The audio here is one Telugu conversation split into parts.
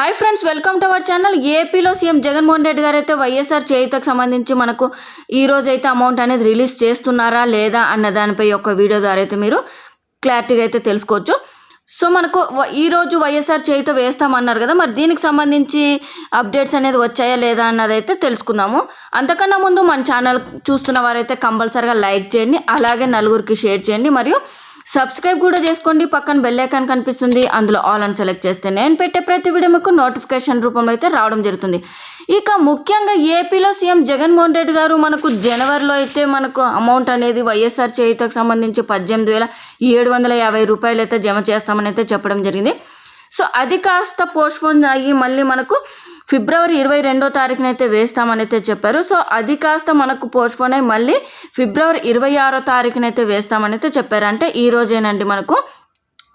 Hi friends, welcome to our channel. ఏపీలో సీఎం జగన్మోహన్ రెడ్డి గారు అయితే వైఎస్ఆర్ చేయూతకు సంబంధించి మనకు ఈ రోజు అయితే అమౌంట్ అనేది రిలీజ్ చేస్తున్నారా లేదా అన్న దానిపై ఒక వీడియో ద్వారా అయితే మీరు క్లారిటీగా అయితే తెలుసుకోవచ్చు. సో మనకు ఈరోజు వైఎస్ఆర్ చేయూత వేస్తామన్నారు కదా, మరి దీనికి సంబంధించి అప్డేట్స్ అనేది వచ్చాయా లేదా అన్నది అయితే తెలుసుకుందాము. అంతకన్నా ముందు మన ఛానల్ చూస్తున్న వారైతే కంపల్సరీగా లైక్ చేయండి, అలాగే నలుగురికి షేర్ చేయండి, మరియు సబ్స్క్రైబ్ కూడా చేసుకోండి. పక్కన బెల్ ఐకాన్ కనిపిస్తుంది, అందులో ఆల్ అని సెలెక్ట్ చేస్తే నేను పెట్టే ప్రతి వీడియో మీకు నోటిఫికేషన్ రూపంలో అయితే రావడం జరుగుతుంది. ఇక ముఖ్యంగా ఏపీలో సీఎం జగన్మోహన్ రెడ్డి గారు మనకు జనవరిలో అయితే మనకు అమౌంట్ అనేది వైఎస్ఆర్ చేయూతకు సంబంధించి 18,750 రూపాయలు అయితే జమ చేస్తామని అయితే చెప్పడం జరిగింది. సో అది కాస్త పోస్ట్పోన్ అయ్యి మళ్ళీ మనకు ఫిబ్రవరి 22వ తారీఖున అయితే వేస్తామని అయితే చెప్పారు. సో అది కాస్త మనకు పోస్ట్పోన్ అయ్యి మళ్ళీ ఫిబ్రవరి 26వ తారీఖున అయితే వేస్తామని అయితే చెప్పారు. అంటే ఈ రోజేనండి మనకు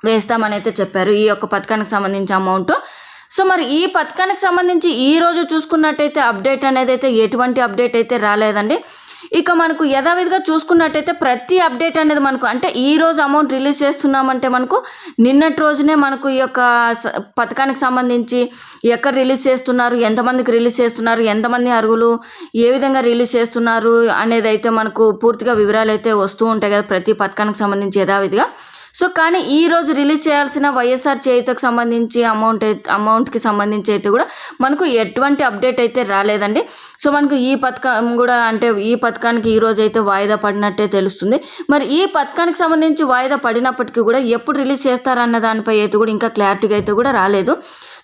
వేస్తామని అయితే చెప్పారు ఈ యొక్క పథకానికి సంబంధించి అమౌంట్. సో మరి ఈ పథకానికి సంబంధించి ఈ రోజు చూసుకున్నట్టయితే అప్డేట్ అనేది అయితే ఎటువంటి అప్డేట్ అయితే రాలేదండి. ఇక మనకు యథావిధిగా చూసుకున్నట్టయితే ప్రతి అప్డేట్ అనేది మనకు అంటే ఈ రోజు అమౌంట్ రిలీజ్ చేస్తున్నామంటే మనకు నిన్నటి రోజునే మనకు ఈ యొక్క పథకానికి సంబంధించి ఎక్కడ రిలీజ్ చేస్తున్నారు, ఎంతమందికి రిలీజ్ చేస్తున్నారు, ఎంతమంది అర్హులు, ఏ విధంగా రిలీజ్ చేస్తున్నారు అనేది అయితే మనకు పూర్తిగా వివరాలు అయితే వస్తూ ఉంటాయి కదా ప్రతి పథకానికి సంబంధించి యథావిధిగా. సో కానీ ఈ రోజు రిలీజ్ చేయాల్సిన వైఎస్ఆర్ చేయూతకు సంబంధించి అమౌంట్కి సంబంధించి అయితే కూడా మనకు ఎటువంటి అప్డేట్ అయితే రాలేదండి. సో మనకు ఈ పథకం కూడా అంటే ఈ పథకానికి ఈ రోజు అయితే వాయిదా పడినట్టే తెలుస్తుంది. మరి ఈ పథకానికి సంబంధించి వాయిదా పడినప్పటికీ కూడా ఎప్పుడు రిలీజ్ చేస్తారన్న దానిపై అయితే కూడా ఇంకా క్లారిటీగా అయితే కూడా రాలేదు.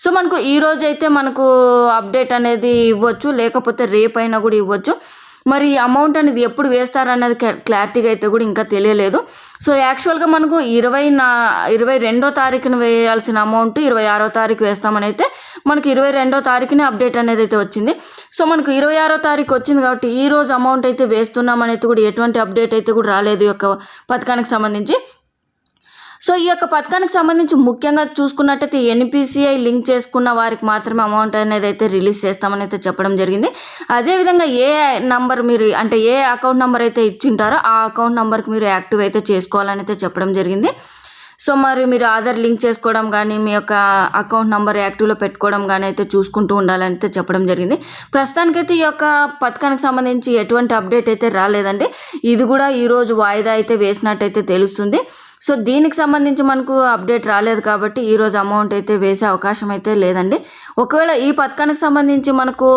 సో మనకు ఈ రోజు అయితే మనకు అప్డేట్ అనేది ఇవ్వచ్చు, లేకపోతే రేపైనా కూడా ఇవ్వచ్చు. మరి అమౌంట్ అనేది ఎప్పుడు వేస్తారన్నది క్లారిటీగా అయితే కూడా ఇంకా తెలియలేదు. సో యాక్చువల్గా మనకు 22వ తారీఖున వేయాల్సిన అమౌంట్ 26వ తారీఖు వేస్తామని అయితే మనకు 22వ తారీఖునే అప్డేట్ అనేది అయితే వచ్చింది. సో మనకు 26వ తారీఖు వచ్చింది కాబట్టి ఈ రోజు అమౌంట్ అయితే వేస్తున్నామనేది కూడా ఎటువంటి అప్డేట్ అయితే కూడా రాలేదు ఈ యొక్క పథకానికి సంబంధించి. సో ఈ యొక్క పథకానికి సంబంధించి ముఖ్యంగా చూసుకున్నట్టయితే ఎన్పిసిఐ లింక్ చేసుకున్న వారికి మాత్రమే అమౌంట్ అనేది అయితే రిలీజ్ చేస్తామని అయితే చెప్పడం జరిగింది. అదేవిధంగా ఏ నంబర్ మీరు అంటే ఏ అకౌంట్ నెంబర్ అయితే ఇచ్చింటారో ఆ అకౌంట్ నెంబర్కి మీరు యాక్టివ్ అయితే చేసుకోవాలని అయితే చెప్పడం జరిగింది. సో మరి మీరు ఆధార్ లింక్ చేసుకోవడం కానీ మీ యొక్క అకౌంట్ నెంబర్ యాక్టివ్లో పెట్టుకోవడం కానీ అయితే చూసుకుంటూ ఉండాలని అయితే చెప్పడం జరిగింది. ప్రస్తుతానికైతే ఈ యొక్క పథకానికి సంబంధించి ఎటువంటి అప్డేట్ అయితే రాలేదండి. ఇది కూడా ఈరోజు వాయిదా అయితే వేసినట్టయితే తెలుస్తుంది. సో దీనికి సంబంధించి మనకు అప్డేట్ రాలేదు కాబట్టి ఈరోజు అమౌంట్ అయితే వేసే అవకాశం అయితే లేదండి. ఒకవేళ ఈ పథకానికి సంబంధించి మనకు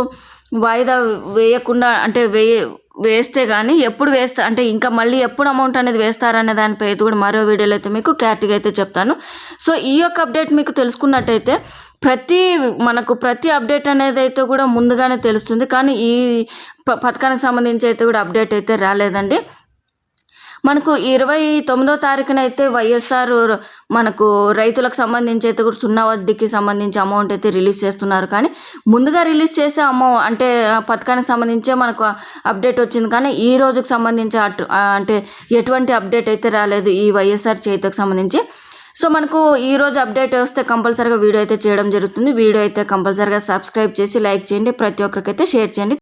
వాయిదా వేయకుండా అంటే వేస్తే కానీ ఎప్పుడు అంటే ఇంకా మళ్ళీ ఎప్పుడు అమౌంట్ అనేది వేస్తారనే దానిపై అయితే కూడా మరో వీడియోలో అయితే మీకు క్లారిటీగా అయితే చెప్తాను. సో ఈ యొక్క అప్డేట్ మీకు తెలుసుకున్నట్టయితే ప్రతి అప్డేట్ అనేది అయితే కూడా ముందుగానే తెలుస్తుంది. కానీ ఈ పథకానికి సంబంధించి అయితే కూడా అప్డేట్ అయితే రాలేదండి. మనకు 29వ తారీఖున అయితే వైఎస్ఆర్ మనకు రైతులకు సంబంధించి అయితే కూడా 0 వడ్డీకి సంబంధించి అమౌంట్ అయితే రిలీజ్ చేస్తున్నారు. కానీ ముందుగా రిలీజ్ చేసే అంటే పథకానికి సంబంధించే మనకు అప్డేట్ వచ్చింది. కానీ ఈ రోజుకి సంబంధించి అంటే ఎటువంటి అప్డేట్ అయితే రాలేదు ఈ వైఎస్ఆర్ చేయూతకు సంబంధించి. సో మనకు ఈ రోజు అప్డేట్ వస్తే కంపల్సరీగా వీడియో అయితే చేయడం జరుగుతుంది. వీడియో అయితే కంపల్సరీగా సబ్స్క్రైబ్ చేసి లైక్ చేయండి, ప్రతి ఒక్కరికైతే షేర్ చేయండి.